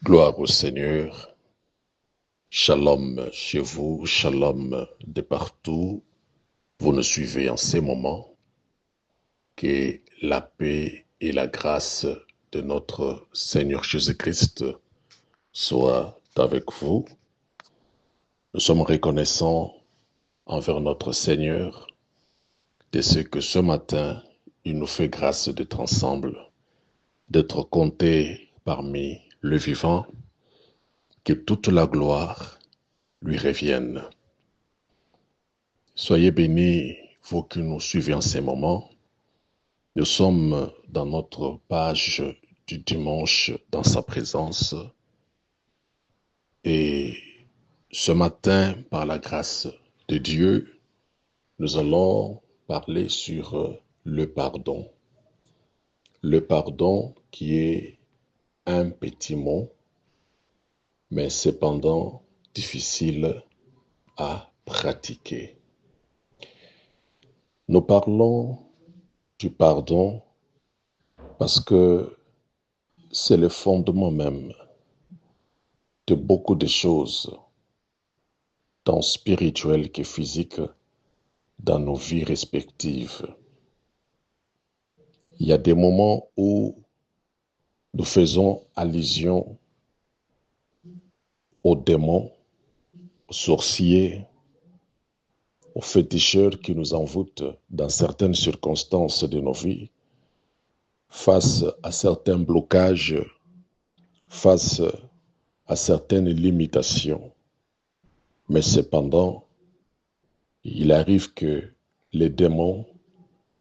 Gloire au Seigneur. Shalom chez vous, shalom de partout. Vous nous suivez en ces moments. Que la paix et la grâce de notre Seigneur Jésus-Christ soient avec vous. Nous sommes reconnaissants envers notre Seigneur de ce que ce matin, il nous fait grâce d'être ensemble, d'être comptés parmi le vivant. Que toute la gloire lui revienne. Soyez bénis, vous qui nous suivez en ces moments. Nous sommes dans notre page du dimanche dans sa présence. Et ce matin, par la grâce de Dieu, nous allons parler sur le pardon. Le pardon qui est un petit mot, mais cependant difficile à pratiquer. Nous parlons du pardon parce que c'est le fondement même de beaucoup de choses, tant spirituelles que physiques, dans nos vies respectives. Il y a des moments où nous faisons allusion aux démons, aux sorciers, aux féticheurs qui nous envoûtent dans certaines circonstances de nos vies, face à certains blocages, face à certaines limitations. Mais cependant, il arrive que les démons,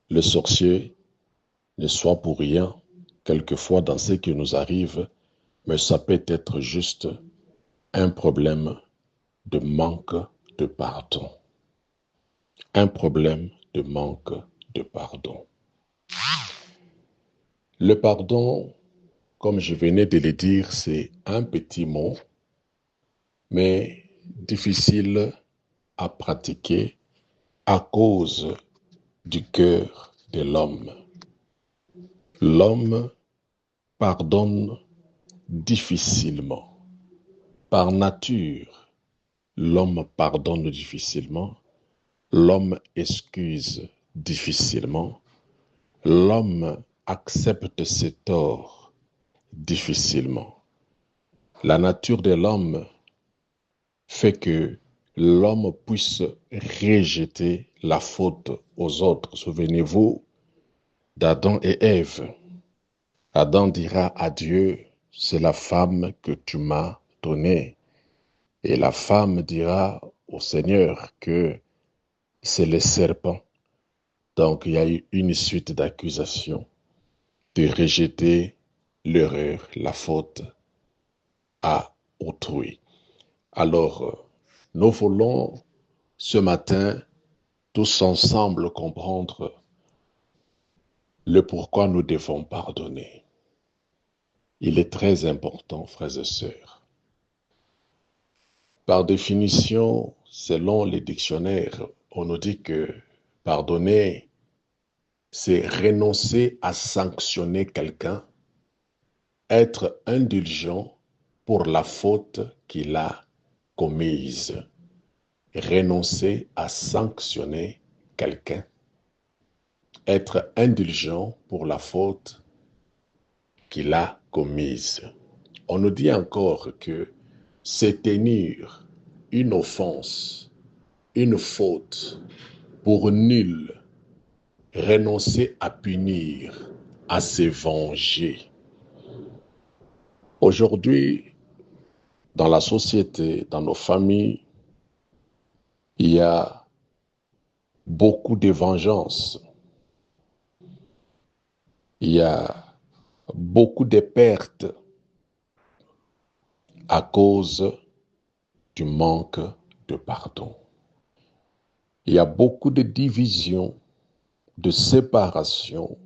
les sorciers, ne soient pour rien, quelquefois dans ce qui nous arrive, mais ça peut être juste un problème de manque de pardon. Un problème de manque de pardon. Le pardon, comme je venais de le dire, c'est un petit mot, mais difficile à pratiquer à cause du cœur de l'homme. L'homme pardonne difficilement. Par nature, l'homme pardonne difficilement. L'homme excuse difficilement. L'homme accepte ses torts difficilement. La nature de l'homme fait que l'homme puisse rejeter la faute aux autres. Souvenez-vous d'Adam et Ève. Adam dira à Dieu, c'est la femme que tu m'as donnée. Et la femme dira au Seigneur que c'est le serpent. Donc il y a eu une suite d'accusations de rejeter l'erreur, la faute à autrui. Alors, nous voulons ce matin tous ensemble comprendre le pourquoi nous devons pardonner. Il est très important, frères et sœurs. Par définition, selon les dictionnaires, on nous dit que pardonner, c'est renoncer à sanctionner quelqu'un, être indulgent pour la faute qu'il a commise. Renoncer à sanctionner quelqu'un, être indulgent pour la faute qu'il a commise. On nous dit encore que c'est tenir une offense, une faute pour nul, renoncer à punir, à se venger. Aujourd'hui, dans la société, dans nos familles, il y a beaucoup de vengeance. Il y a beaucoup de pertes à cause du manque de pardon. Il y a beaucoup de divisions, de séparation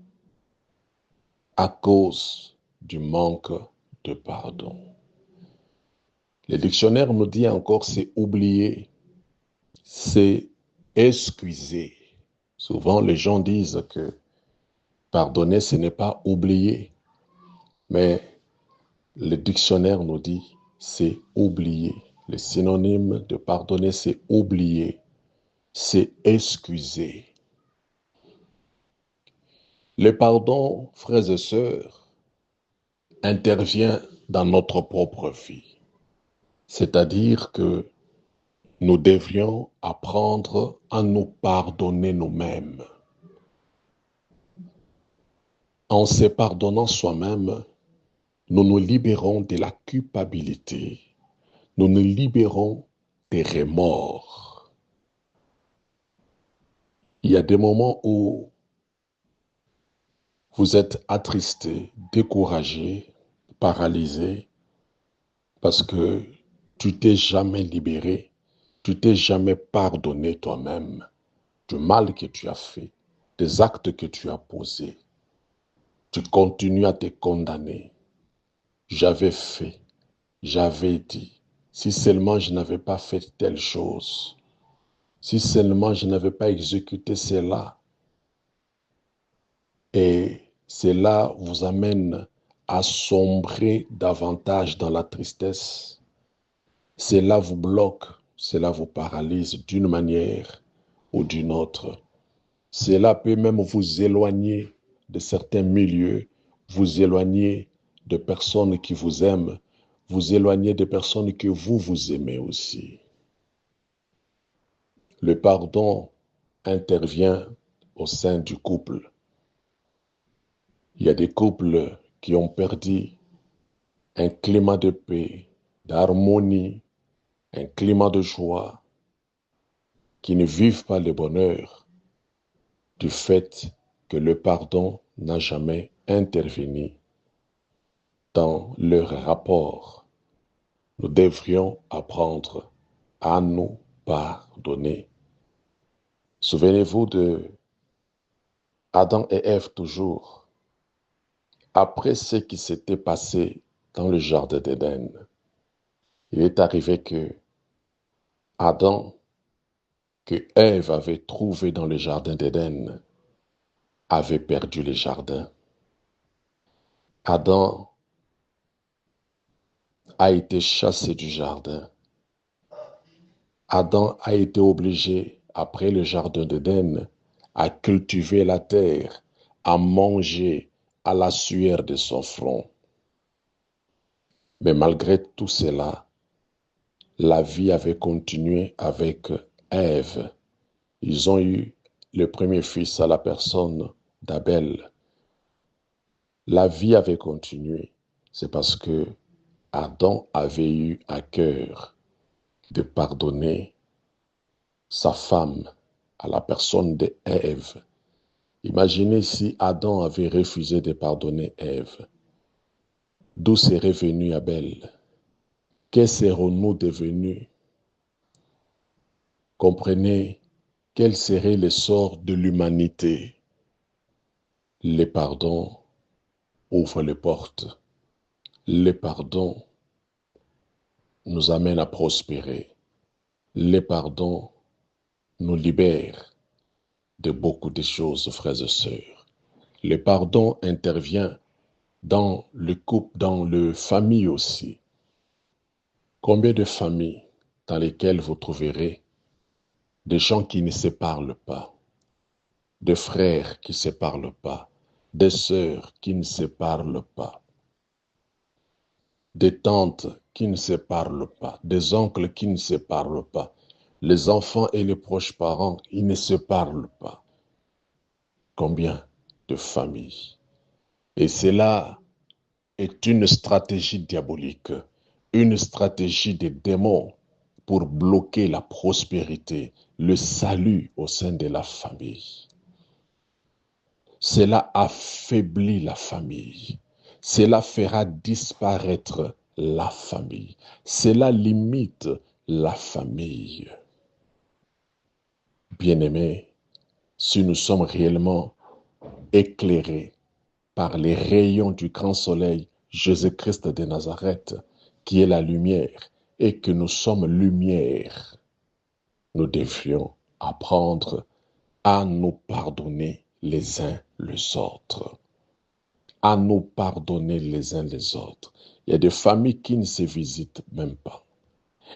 à cause du manque de pardon. Le dictionnaire nous dit encore c'est oublier, c'est excuser. Souvent les gens disent que pardonner ce n'est pas oublier, mais Le dictionnaire nous dit, c'est oublier. Le synonyme de pardonner, c'est oublier, c'est excuser. Le pardon, frères et sœurs, intervient dans notre propre vie. C'est-à-dire que nous devrions apprendre à nous pardonner nous-mêmes. En se pardonnant soi-même, nous nous libérons de la culpabilité. Nous nous libérons des remords. Il y a des moments où vous êtes attristé, découragé, paralysé, parce que tu t'es jamais libéré, tu t'es jamais pardonné toi-même du mal que tu as fait, des actes que tu as posés. Tu continues à te condamner. J'avais fait, j'avais dit, si seulement je n'avais pas fait telle chose, si seulement je n'avais pas exécuté cela, et cela vous amène à sombrer davantage dans la tristesse. Cela vous bloque, cela vous paralyse d'une manière ou d'une autre. Cela peut même vous éloigner de certains milieux, vous éloigner de personnes qui vous aiment, vous éloigner de personnes que vous aimez aussi. Le pardon intervient au sein du couple. Il y a des couples qui ont perdu un climat de paix, d'harmonie, un climat de joie, qui ne vivent pas le bonheur du fait que le pardon n'a jamais intervenu dans leur rapport. Nous devrions apprendre à nous pardonner. Souvenez-vous de Adam et Ève toujours. Après ce qui s'était passé dans le jardin d'Éden, il est arrivé que Adam, que Ève avait trouvé dans le jardin d'Éden, avait perdu le jardin. Adam a été chassé du jardin. Adam a été obligé, après le jardin d'Éden, à cultiver la terre, à manger à la sueur de son front. Mais malgré tout cela, la vie avait continué avec Ève. Ils ont eu le premier fils à la personne d'Abel. La vie avait continué. C'est parce que Adam avait eu à cœur de pardonner sa femme à la personne d'Ève. Imaginez si Adam avait refusé de pardonner Ève. D'où serait venu Abel? Que serons-nous devenus? Comprenez quel serait le sort de l'humanité. Le pardon ouvre les portes. Le pardon nous amène à prospérer. Le pardon nous libère de beaucoup de choses, frères et sœurs. Le pardon intervient dans le couple, dans le famille aussi. Combien de familles dans lesquelles vous trouverez des gens qui ne se parlent pas, des frères qui ne se parlent pas, des sœurs qui ne se parlent pas, des tantes qui ne se parlent pas, des oncles qui ne se parlent pas, les enfants et les proches parents, ils ne se parlent pas. Combien de familles? Et cela est une stratégie diabolique, une stratégie des démons pour bloquer la prospérité, le salut au sein de la famille. Cela affaiblit la famille. Cela fera disparaître la famille. Cela limite la famille. Bien-aimés, si nous sommes réellement éclairés par les rayons du grand soleil Jésus-Christ de Nazareth, qui est la lumière, et que nous sommes lumière, nous devrions apprendre à nous pardonner les uns les autres. à nous pardonner les uns les autres. Il y a des familles qui ne se visitent même pas.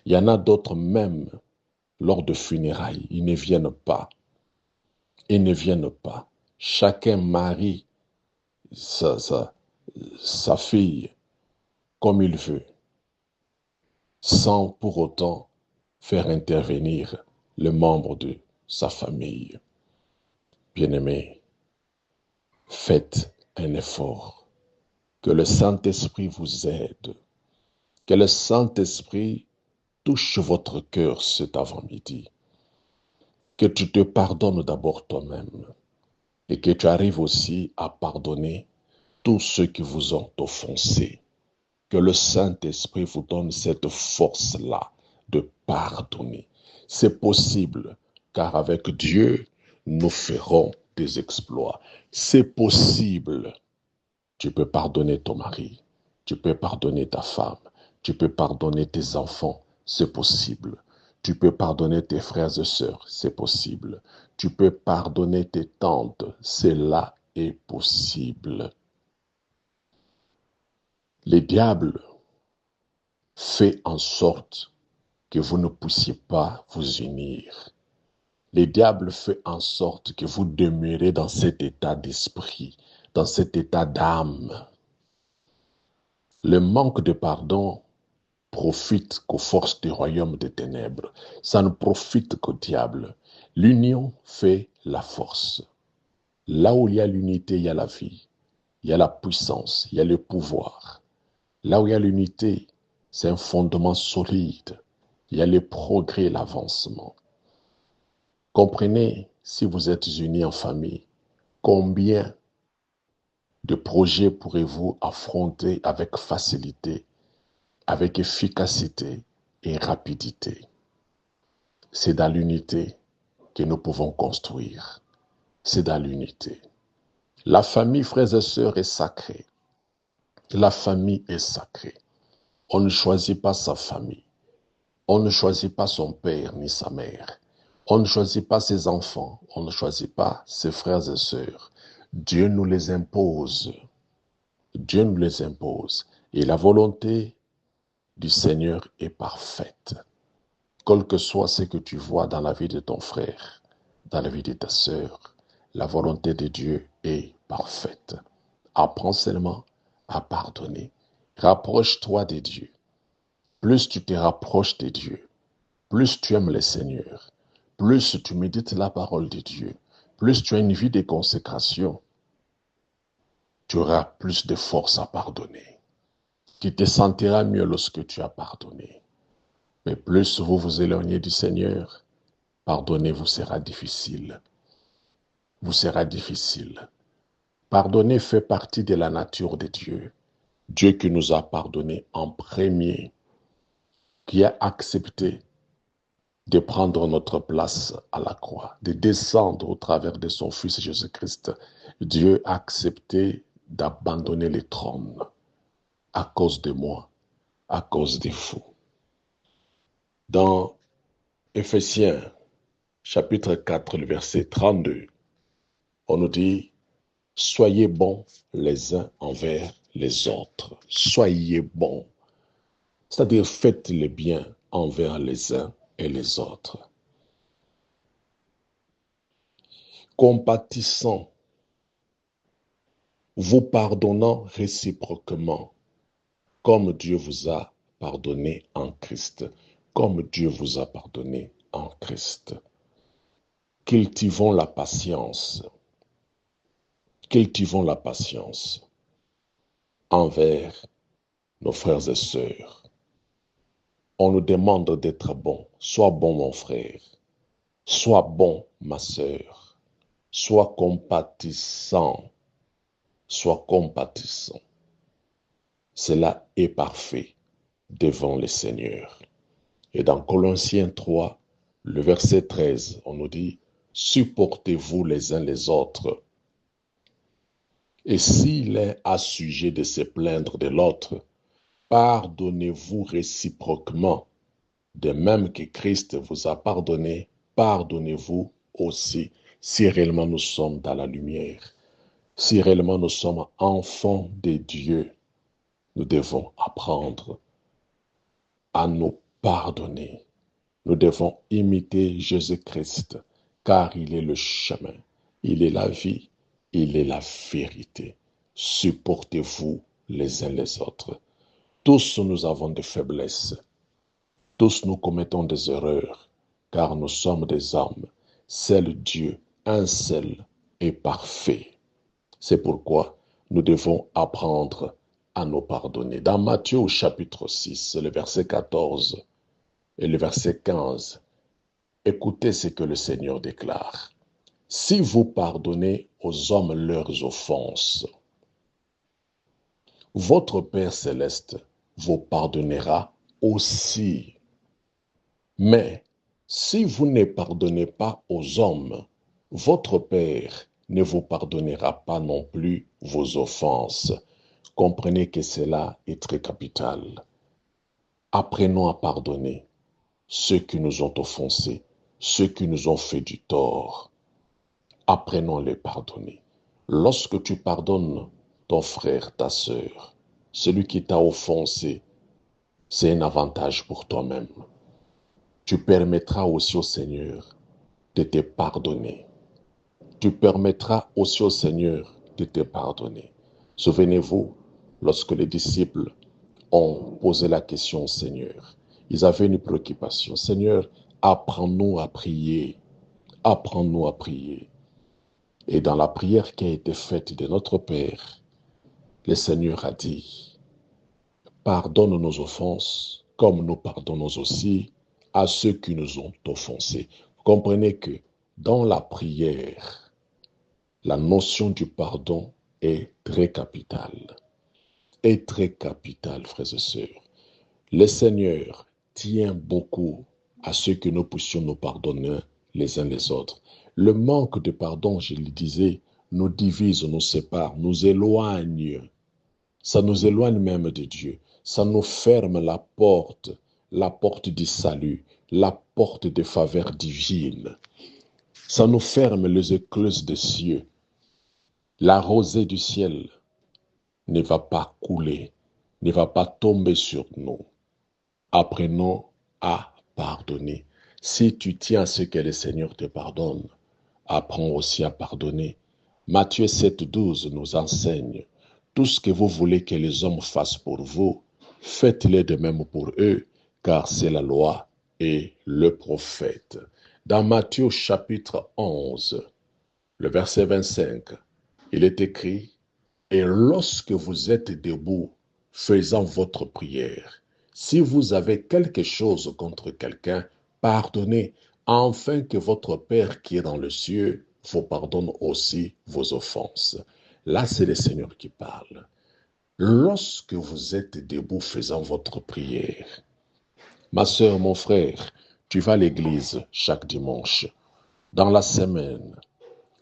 Il y en a d'autres même lors de funérailles, ils ne viennent pas. Ils ne viennent pas. Chacun marie sa fille comme il veut, sans pour autant faire intervenir le membre de sa famille. Bien-aimés, faites un effort. Que le Saint-Esprit vous aide. Que le Saint-Esprit touche votre cœur cet avant-midi. Que tu te pardonnes d'abord toi-même et que tu arrives aussi à pardonner tous ceux qui vous ont offensé. Que le Saint-Esprit vous donne cette force-là de pardonner. C'est possible, car avec Dieu, nous ferons des exploits. C'est possible. Tu peux pardonner ton mari, tu peux pardonner ta femme, tu peux pardonner tes enfants, c'est possible. Tu peux pardonner tes frères et sœurs, c'est possible. Tu peux pardonner tes tantes, cela est possible. Le diable fait en sorte que vous ne puissiez pas vous unir. Le diable fait en sorte que vous demeurez dans cet état d'esprit, dans cet état d'âme. Le manque de pardon profite qu'aux forces du royaume des ténèbres. Ça ne profite qu'au diable. L'union fait la force. Là où il y a l'unité, il y a la vie, il y a la puissance, il y a le pouvoir. Là où il y a l'unité, c'est un fondement solide. Il y a le progrès et l'avancement. Comprenez, si vous êtes unis en famille, combien de projets pourrez-vous affronter avec facilité, avec efficacité et rapidité. C'est dans l'unité que nous pouvons construire. C'est dans l'unité. La famille, frères et sœurs, est sacrée. La famille est sacrée. On ne choisit pas sa famille. On ne choisit pas son père ni sa mère. On ne choisit pas ses enfants. On ne choisit pas ses frères et sœurs. Dieu nous les impose. Dieu nous les impose. Et la volonté du Seigneur est parfaite. Quel que soit ce que tu vois dans la vie de ton frère, dans la vie de ta sœur, la volonté de Dieu est parfaite. Apprends seulement à pardonner. Rapproche-toi de Dieu. Plus tu te rapproches de Dieu, plus tu aimes le Seigneur, plus tu médites la parole de Dieu, plus tu as une vie de consécration, tu auras plus de force à pardonner. Tu te sentiras mieux lorsque tu as pardonné. Mais plus vous vous éloignez du Seigneur, pardonner vous sera difficile. Vous sera difficile. Pardonner fait partie de la nature de Dieu. Dieu qui nous a pardonné en premier, qui a accepté de prendre notre place à la croix, de descendre au travers de son Fils Jésus-Christ. Dieu a accepté d'abandonner le trône à cause de moi, à cause des fous. Dans Éphésiens, chapitre 4, le verset 32, on nous dit « Soyez bons les uns envers les autres. Soyez bons. » C'est-à-dire faites le bien envers les uns et les autres. Compatissant, vous pardonnant réciproquement, comme Dieu vous a pardonné en Christ. Comme Dieu vous a pardonné en Christ. Cultivons la patience. Cultivons la patience envers nos frères et sœurs. On nous demande d'être bon. Sois bon, mon frère. Sois bon, ma sœur. Sois compatissant. Sois compatissant. Cela est parfait devant le Seigneur. Et dans Colossiens 3, le verset 13, on nous dit « Supportez-vous les uns les autres. Et si l'un a sujet de se plaindre de l'autre, pardonnez-vous réciproquement. De même que Christ vous a pardonné, pardonnez-vous aussi, si réellement nous sommes dans la lumière. » Si réellement nous sommes enfants de Dieu, nous devons apprendre à nous pardonner. Nous devons imiter Jésus-Christ, car il est le chemin, il est la vie, il est la vérité. Supportez-vous les uns les autres. Tous nous avons des faiblesses, tous nous commettons des erreurs, car nous sommes des hommes. Seul Dieu, un seul, est parfait. C'est pourquoi nous devons apprendre à nous pardonner. Dans Matthieu au chapitre 6, le verset 14 et le verset 15, écoutez ce que le Seigneur déclare. Si vous pardonnez aux hommes leurs offenses, votre Père céleste vous pardonnera aussi. Mais si vous ne pardonnez pas aux hommes, votre Père ne vous pardonnera pas non plus vos offenses. Comprenez que cela est très capital. Apprenons à pardonner ceux qui nous ont offensés, ceux qui nous ont fait du tort. Apprenons à les pardonner. Lorsque tu pardonnes ton frère, ta sœur, celui qui t'a offensé, c'est un avantage pour toi-même. Tu permettras aussi au Seigneur de te pardonner. Tu permettras aussi au Seigneur de te pardonner. Souvenez-vous, lorsque les disciples ont posé la question au Seigneur, ils avaient une préoccupation. Seigneur, apprends-nous à prier. Apprends-nous à prier. Et dans la prière qui a été faite de notre Père, le Seigneur a dit, pardonne nos offenses, comme nous pardonnons aussi à ceux qui nous ont offensés. Vous comprenez que dans la prière, la notion du pardon est très capitale. Est très capitale, frères et sœurs. Le Seigneur tient beaucoup à ce que nous puissions nous pardonner les uns les autres. Le manque de pardon, je le disais, nous divise, nous sépare, nous éloigne. Ça nous éloigne même de Dieu. Ça nous ferme la porte du salut, la porte des faveurs divines. Ça nous ferme les écluses des cieux. La rosée du ciel ne va pas couler, ne va pas tomber sur nous. Apprenons à pardonner. Si tu tiens à ce que le Seigneur te pardonne, apprends aussi à pardonner. Matthieu 7,12 nous enseigne, tout ce que vous voulez que les hommes fassent pour vous, faites-le de même pour eux, car c'est la loi et le prophète. Dans Matthieu chapitre 11, le verset 25, il est écrit, et lorsque vous êtes debout, faisant votre prière, si vous avez quelque chose contre quelqu'un, pardonnez, afin que votre Père qui est dans le ciel vous pardonne aussi vos offenses. Là, c'est le Seigneur qui parle. Lorsque vous êtes debout faisant votre prière, ma sœur, mon frère, tu vas à l'église chaque dimanche. Dans la semaine,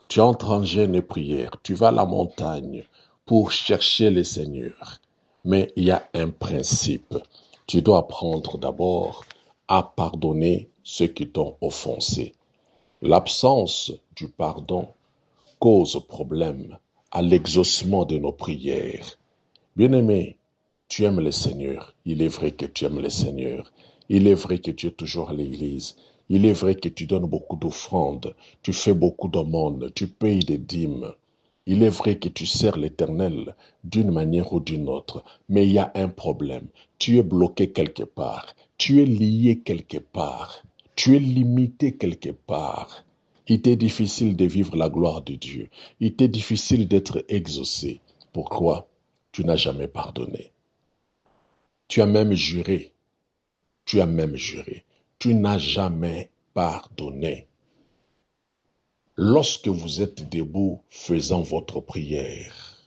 tu entres en jeûne et prière, tu vas à la montagne pour chercher le Seigneur. Mais il y a un principe. Tu dois apprendre d'abord à pardonner ceux qui t'ont offensé. L'absence du pardon cause problème à l'exaucement de nos prières. Bien-aimé, tu aimes le Seigneur. Il est vrai que tu aimes le Seigneur. Il est vrai que tu es toujours à l'église. Il est vrai que tu donnes beaucoup d'offrandes. Tu fais beaucoup d'aumônes. Tu payes des dîmes. Il est vrai que tu sers l'Éternel d'une manière ou d'une autre. Mais il y a un problème. Tu es bloqué quelque part. Tu es lié quelque part. Tu es limité quelque part. Il t'est difficile de vivre la gloire de Dieu. Il t'est difficile d'être exaucé. Pourquoi? Tu n'as jamais pardonné. Tu as même juré. Tu as même juré. Tu n'as jamais pardonné. Lorsque vous êtes debout faisant votre prière,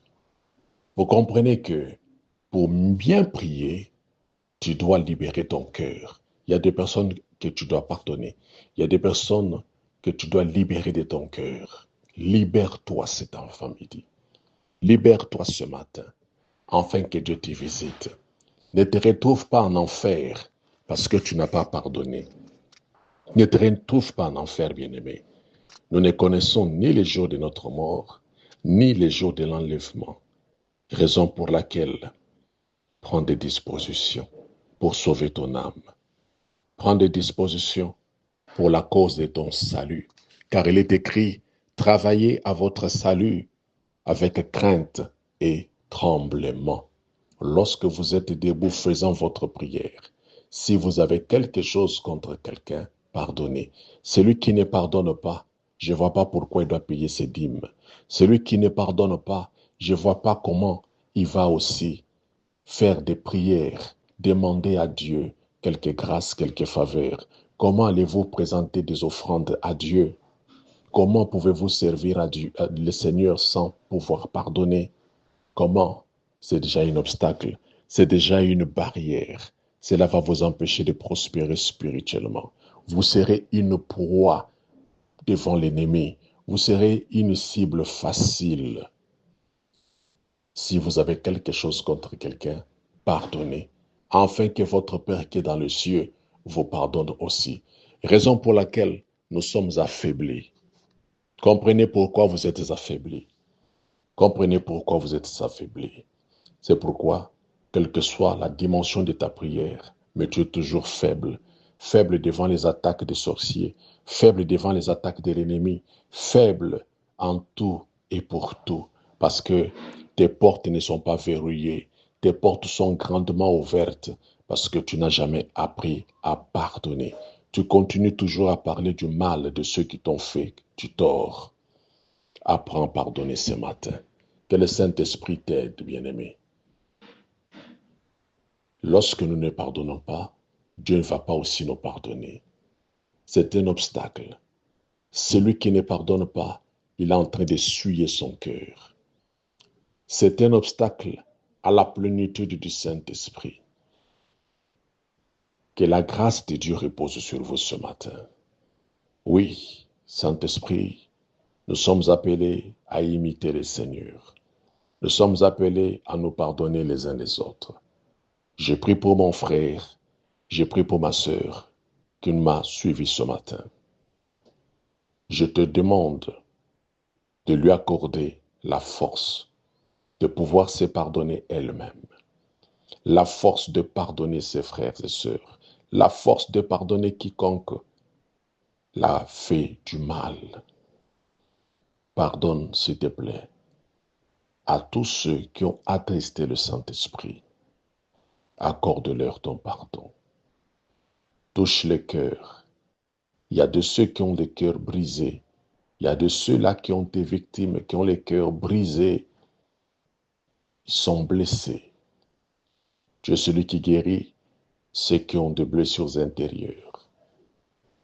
vous comprenez que pour bien prier, tu dois libérer ton cœur. Il y a des personnes que tu dois pardonner. Il y a des personnes que tu dois libérer de ton cœur. Libère-toi cet avant-midi. Libère-toi ce matin, afin que Dieu te visite. Ne te retrouve pas en enfer parce que tu n'as pas pardonné. Ne te retrouve pas en enfer, bien-aimé. Nous ne connaissons ni les jours de notre mort, ni les jours de l'enlèvement, raison pour laquelle prends des dispositions pour sauver ton âme. Prends des dispositions pour la cause de ton salut, car il est écrit, travaillez à votre salut avec crainte et tremblement. Lorsque vous êtes debout faisant votre prière, si vous avez quelque chose contre quelqu'un, pardonnez. Celui qui ne pardonne pas, je ne vois pas pourquoi il doit payer ses dîmes. Celui qui ne pardonne pas, je ne vois pas comment il va aussi faire des prières, demander à Dieu quelques grâces, quelques faveurs. Comment allez-vous présenter des offrandes à Dieu? Comment pouvez-vous servir à Dieu, le Seigneur sans pouvoir pardonner? Comment? C'est déjà un obstacle, c'est déjà une barrière. Cela va vous empêcher de prospérer spirituellement. Vous serez une proie devant l'ennemi. Vous serez une cible facile. Si vous avez quelque chose contre quelqu'un, pardonnez, afin que votre Père qui est dans les cieux vous pardonne aussi. Raison pour laquelle nous sommes affaiblis. Comprenez pourquoi vous êtes affaiblis. Comprenez pourquoi vous êtes affaiblis. C'est pourquoi, quelle que soit la dimension de ta prière, mais tu es toujours faible. Faible devant les attaques des sorciers, faible devant les attaques de l'ennemi, faible en tout et pour tout, parce que tes portes ne sont pas verrouillées, tes portes sont grandement ouvertes, parce que tu n'as jamais appris à pardonner. Tu continues toujours à parler du mal de ceux qui t'ont fait du tort. Apprends à pardonner ce matin. Que le Saint-Esprit t'aide, bien-aimé. Lorsque nous ne pardonnons pas, Dieu ne va pas aussi nous pardonner. C'est un obstacle. Celui qui ne pardonne pas, il est en train d'essuyer son cœur. C'est un obstacle à la plénitude du Saint-Esprit. Que la grâce de Dieu repose sur vous ce matin. Oui, Saint-Esprit, nous sommes appelés à imiter le Seigneur. Nous sommes appelés à nous pardonner les uns les autres. J'ai pris pour mon frère, j'ai pris pour ma sœur qui m'a suivi ce matin. Je te demande de lui accorder la force de pouvoir se pardonner elle-même, la force de pardonner ses frères et sœurs, la force de pardonner quiconque l'a fait du mal. Pardonne, s'il te plaît, à tous ceux qui ont attristé le Saint-Esprit. Accorde-leur ton pardon. Touche les cœurs. Il y a de ceux qui ont des cœurs brisés. Il y a de ceux-là qui ont été victimes, qui ont les cœurs brisés. Ils sont blessés. Tu es celui qui guérit ceux qui ont des blessures intérieures.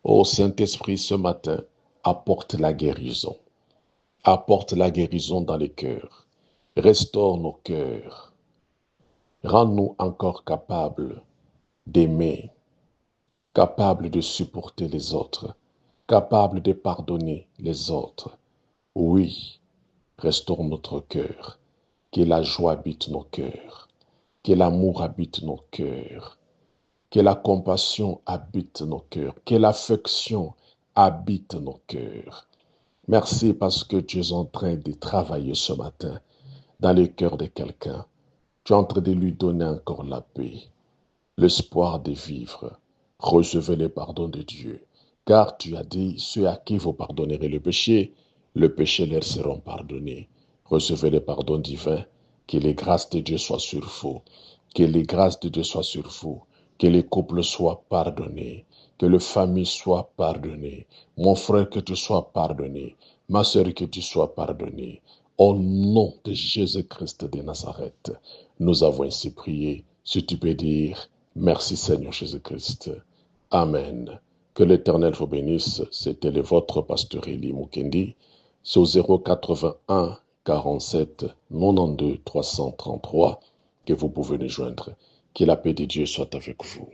Ô Saint-Esprit, ce matin, apporte la guérison. Apporte la guérison dans les cœurs. Restaure nos cœurs. Rends-nous encore capables d'aimer, capables de supporter les autres, capables de pardonner les autres. Oui, restaure notre cœur. Que la joie habite nos cœurs. Que l'amour habite nos cœurs. Que la compassion habite nos cœurs. Que l'affection habite nos cœurs. Merci parce que tu es en train de travailler ce matin dans le cœur de quelqu'un. Tu es en train de lui donner encore la paix, l'espoir de vivre. Recevez le pardon de Dieu. Car tu as dit, ceux à qui vous pardonnerez le péché leur seront pardonnés. Recevez le pardon divin. Que les grâces de Dieu soient sur vous. Que les grâces de Dieu soient sur vous. Que les couples soient pardonnés. Que les familles soient pardonnées. Mon frère, que tu sois pardonné. Ma sœur, que tu sois pardonnée. Au nom de Jésus-Christ de Nazareth, nous avons ainsi prié. Si tu peux dire, merci Seigneur Jésus-Christ. Amen. Que l'Éternel vous bénisse. C'était le votre pasteur Eli Mukendi. C'est au 081 47 92 333 que vous pouvez nous joindre. Que la paix de Dieu soit avec vous.